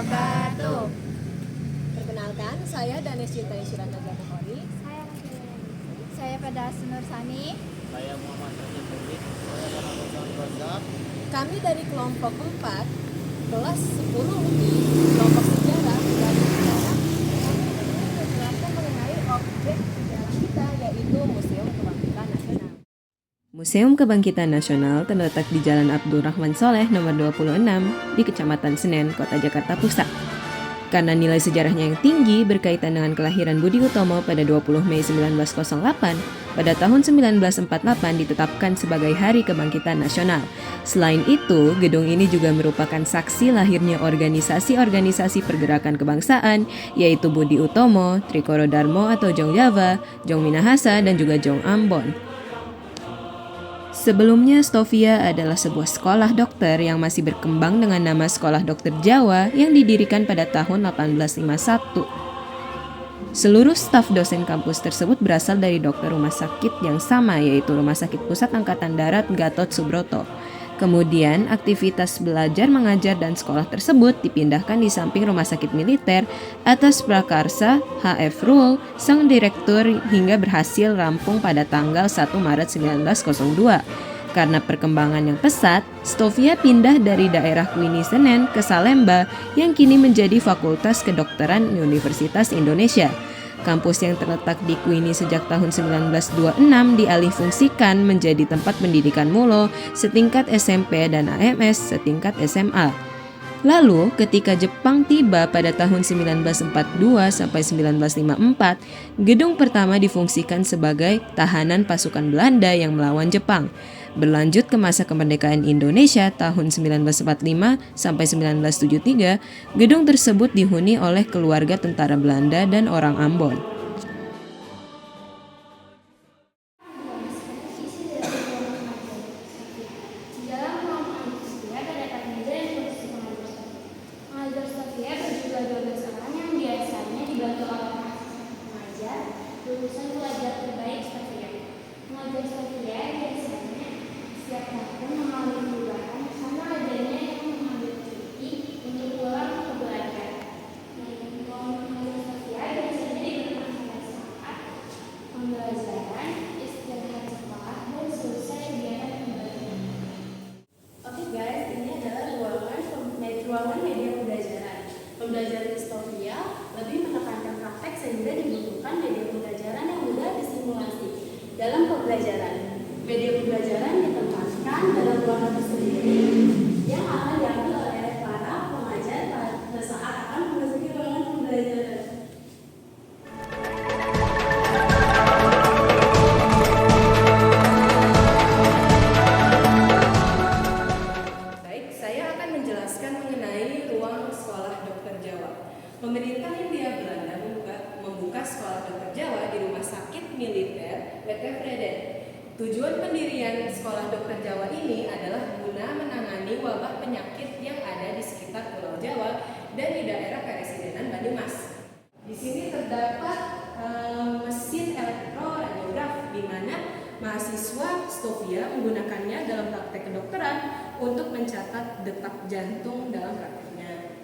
wabarakatuh. Perkenalkan, saya Danes Cinta Insyirah Nazar Bukhari. Saya Pedas Nur Sani. Saya Muhammad Rashid David. Saya Ramadan Razak. Kami dari kelompok 4, kelas 10 UI, kelompok sejarah, dan sekarang kami ingin menjelaskan mengenai objek sejarah kita, yaitu Museum Kebangkitan Nasional. Museum Kebangkitan Nasional terletak di Jalan Abdurrahman Soleh nomor 26 di Kecamatan Senen, Kota Jakarta Pusat. Karena nilai sejarahnya yang tinggi berkaitan dengan kelahiran Budi Utomo pada 20 Mei 1908, pada tahun 1948 ditetapkan sebagai Hari Kebangkitan Nasional. Selain itu, gedung ini juga merupakan saksi lahirnya organisasi-organisasi pergerakan kebangsaan, yaitu Budi Utomo, Trikoro Darmo atau Jong Java, Jong Minahasa, dan juga Jong Ambon. Sebelumnya, Stovia adalah sebuah sekolah dokter yang masih berkembang dengan nama Sekolah Dokter Jawa yang didirikan pada tahun 1851. Seluruh staf dosen kampus tersebut berasal dari dokter rumah sakit yang sama, yaitu Rumah Sakit Pusat Angkatan Darat Gatot Subroto. Kemudian, aktivitas belajar, mengajar, dan sekolah tersebut dipindahkan di samping rumah sakit militer atas prakarsa H.F. Ruhl, sang direktur, hingga berhasil rampung pada tanggal 1 Maret 1902. Karena perkembangan yang pesat, Stovia pindah dari daerah Kuini Senen ke Salemba yang kini menjadi Fakultas Kedokteran Universitas Indonesia. Kampus yang terletak di Kuini sejak tahun 1926 dialihfungsikan menjadi tempat pendidikan mulo setingkat SMP dan AMS setingkat SMA. Lalu, ketika Jepang tiba pada tahun 1942 sampai 1954, gedung pertama difungsikan sebagai tahanan pasukan Belanda yang melawan Jepang. Berlanjut ke masa kemerdekaan Indonesia tahun 1945 sampai 1973, gedung tersebut dihuni oleh keluarga tentara Belanda dan orang Ambon. Dalam ruang Stovia terdapat meja yang khusus mengajar. Mengajar Stovia berjumlah 12 orang yang biasanya dibantu oleh pengajar lulusan pelajar terbaik Stovia. Mengajar Stovia biasanya setiap tahun mengalami perubahan karena adanya yang mengambil cuti untuk pulang ke belajar. Mengajar Stovia biasanya digunakan pada saat pembelajaran, istirahat sekolah, dan selesai kegiatan pembelajaran. Oke guys, ini adalah ruangan media pembelajaran. Pembelajaran di Stovia lebih menekankan praktek sehingga dibutuhkan media pembelajaran yang mudah disimulasi dalam pembelajaran. Media pembelajaran ditempatkan dalam ruangan tersendiri yang akan diambil oleh para pengajar pada saat akan memasuki ruangan pembelajaran. Baik, saya akan menjelaskan mengenai ruang Sekolah Dokter Jawa. Pemerintah Hindia Belanda membuka Sekolah Dokter Jawa di Rumah Sakit Militer W.T. Vrede. Tujuan pendirian Sekolah Dokter Jawa ini adalah guna menangani wabah penyakit yang ada di sekitar Pulau Jawa dan di daerah Karesidenan Banyumas. Di sini terdapat mesin elektroradiograf di mana mahasiswa Stovia menggunakannya dalam praktek kedokteran untuk mencatat detak jantung dalam prakteknya.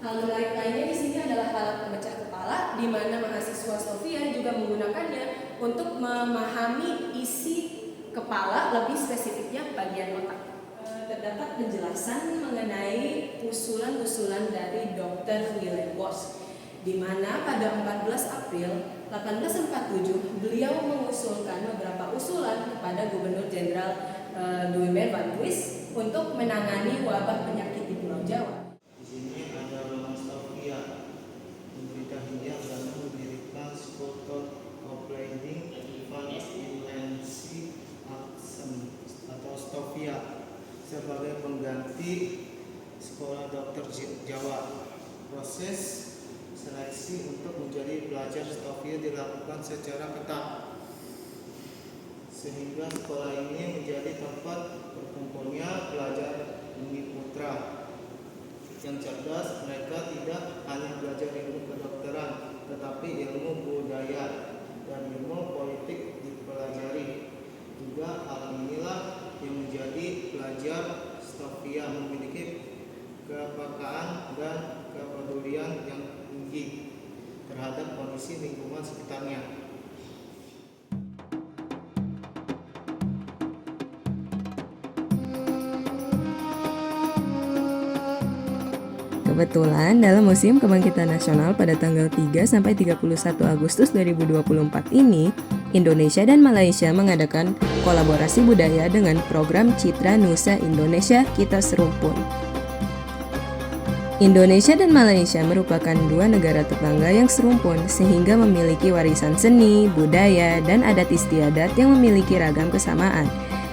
Hal menarik lainnya di sini adalah alat pemecah kepala, di mana mahasiswa Stovia juga menggunakannya untuk memahami isi kepala, lebih spesifiknya bagian otak. Terdapat penjelasan mengenai usulan-usulan dari Dr. Willem Bosch, di mana pada 14 April 1847 beliau mengusulkan beberapa usulan kepada Gubernur Jenderal Duimer van Twist untuk menangani wabah penyakit di Pulau Jawa. Di sini ada ruangan Stovia. Pemerintah Hindia Belanda mendirikan School of Planning Advanced Infancy Action atau Stovia sebagai pengganti Sekolah Dokter Jawa. Proses seleksi untuk menjadi pelajar Stovia dilakukan secara ketat, sehingga sekolah ini menjadi tempat berkumpulnya pelajar bumi putra yang cerdas. Mereka tidak hanya belajar ilmu kedokteran, tetapi ilmu budaya dan ilmu politik dipelajari. Juga hal inilah yang menjadi pelajar Stovia memiliki kepekaan lingkungan sekitarnya. Kebetulan dalam Museum Kebangkitan Nasional pada tanggal 3 sampai 31 Agustus 2024 ini, Indonesia dan Malaysia mengadakan kolaborasi budaya dengan program Citra Nusa Indonesia Kita Serumpun. Indonesia dan Malaysia merupakan dua negara tetangga yang serumpun sehingga memiliki warisan seni, budaya, dan adat istiadat yang memiliki ragam kesamaan.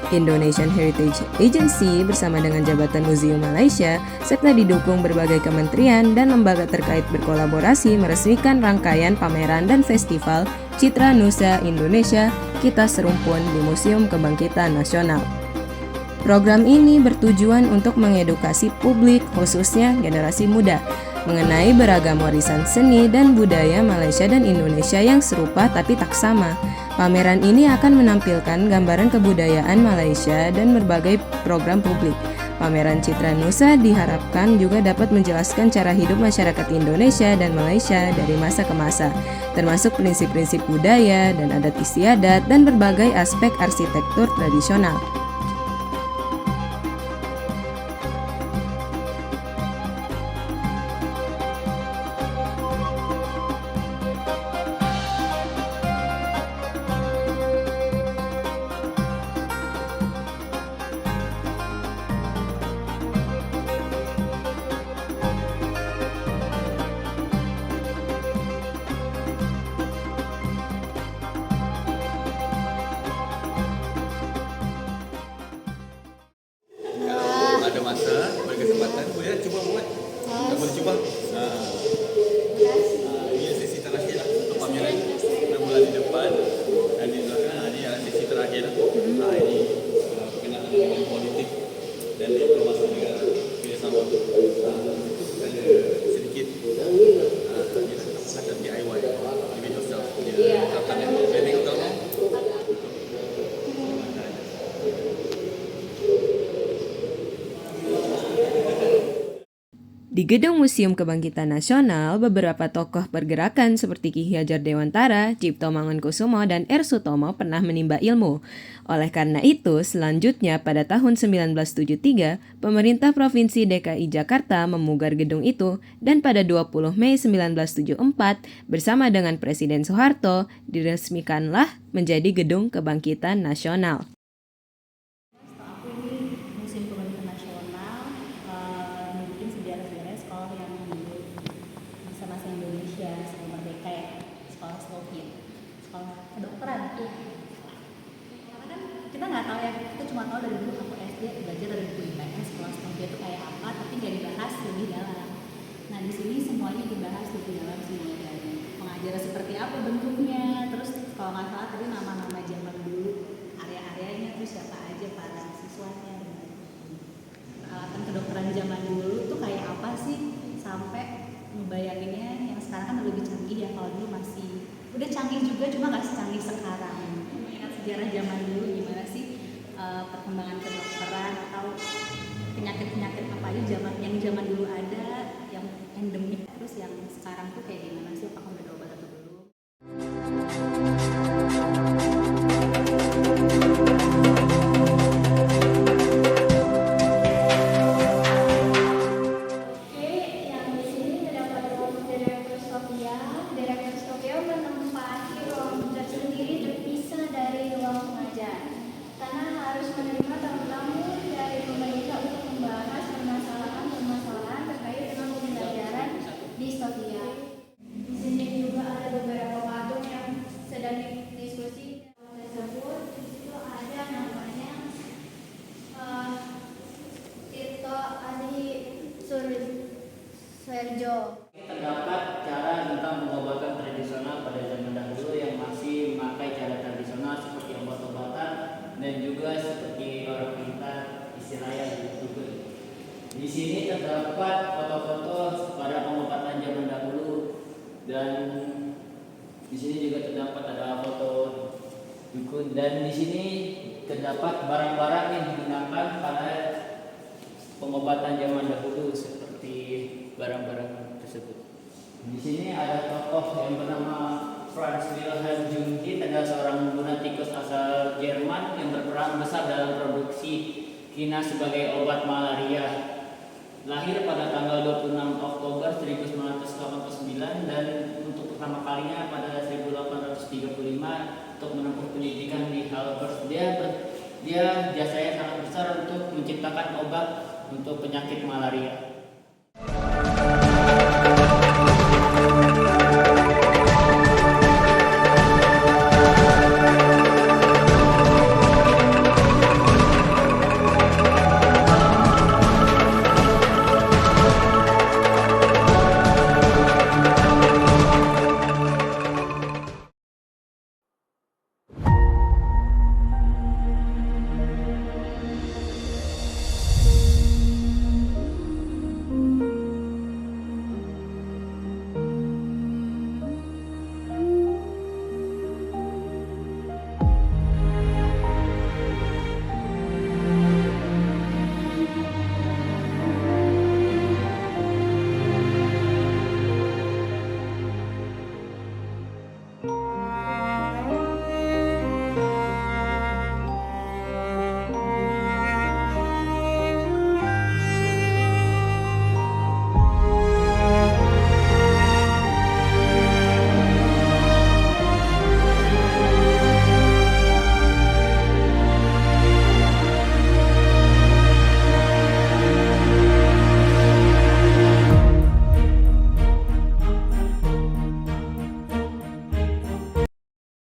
Indonesian Heritage Agency bersama dengan Jabatan Museum Malaysia serta didukung berbagai kementerian dan lembaga terkait berkolaborasi meresmikan rangkaian pameran dan festival Citra Nusa Indonesia Kita Serumpun di Museum Kebangkitan Nasional. Program ini bertujuan untuk mengedukasi publik, khususnya generasi muda, mengenai beragam warisan seni dan budaya Malaysia dan Indonesia yang serupa tapi tak sama. Pameran ini akan menampilkan gambaran kebudayaan Malaysia dan berbagai program publik. Pameran Citra Nusa diharapkan juga dapat menjelaskan cara hidup masyarakat Indonesia dan Malaysia dari masa ke masa, termasuk prinsip-prinsip budaya dan adat istiadat dan berbagai aspek arsitektur tradisional. Ada masa, berkesempatan, boleh cuba buat. Tak boleh cuba. Ini sesi terakhir lah untuk pameran 6 bulan di depan. Dan di belakang ini adalah sesi terakhir. Ini berkenaan dengan politik dan diplomasi negara. Kerjasama. Ada sedikit ada DIY. Give it yourself. Planning utama. Di Gedung Museum Kebangkitan Nasional, beberapa tokoh pergerakan seperti Ki Hajar Dewantara, Cipto Mangunkusumo, dan R. Sutomo pernah menimba ilmu. Oleh karena itu, selanjutnya pada tahun 1973, pemerintah Provinsi DKI Jakarta memugar gedung itu dan pada 20 Mei 1974, bersama dengan Presiden Soeharto, diresmikanlah menjadi Gedung Kebangkitan Nasional. Aku ini Museum Kebangkitan Nasional, nunjukin sejarah-sejarah sekolah yang dulu masa-masa Indonesia sebelum merdeka ya, sekolah Slovia, sekolah kedokteran. Karena kan kita nggak tahu ya, kita cuma tahu dari dulu aku SD belajar dari buku IPS sekolah Slovia itu kayak apa, tapi nggak dibahas lebih dalam. Nah di sini semuanya dibahas lebih dalam semua dari pengajaran seperti apa bentuknya, terus kalau nggak salah tadi nama-nama zaman dulu, area-areanya, terus siapa aja para siswanya, dan peralatan kedokteran zaman dulu tuh kayak apa sih, sampai ngebayanginnya yang sekarang kan udah lebih canggih ya, kalau dulu masih udah canggih juga cuma nggak secanggih sekarang. Ingat sejarah zaman dulu gimana sih perkembangan kedokteran atau penyakit-penyakit apa aja yang zaman dulu ada, yang endemik, terus yang sekarang tuh kayak gimana sih, apakah udah ada obat atau belum. Oke, yang di sini terdapat ruang Direktur Sofia. Direktur Sofia menempati ruang tersendiri terpisah dari ruang pengajar, karena harus menerima tamu-tamu dari pemerintah untuk membahas permasalahan-permasalahan terkait dengan pembelajaran di Sofia. Di sini juga ada beberapa patung yang sedang diskusi tersebut. Di situ ada namanya Tirto Adi Surjo. Terdapat cara tentang pengobatan tradisional pada zaman dahulu yang masih memakai cara tradisional seperti obat-obatan dan juga seperti orang pintar istilahnya dukun. Di sini terdapat foto-foto pada pengobatan zaman dahulu dan di sini juga terdapat ada foto dukun dan di sini terdapat barang-barang yang digunakan pada pengobatan zaman dahulu seperti barang-barang tersebut. Di sini ada tokoh yang bernama Franz Wilhelm Junghit adalah seorang pengguna tikus asal Jerman yang berperan besar dalam produksi kina sebagai obat malaria. Lahir pada tanggal 26 Oktober 1989 dan untuk pertama kalinya pada 1835 untuk menempuh pendidikan di Harvard. Dia jasanya sangat besar untuk menciptakan obat untuk penyakit malaria.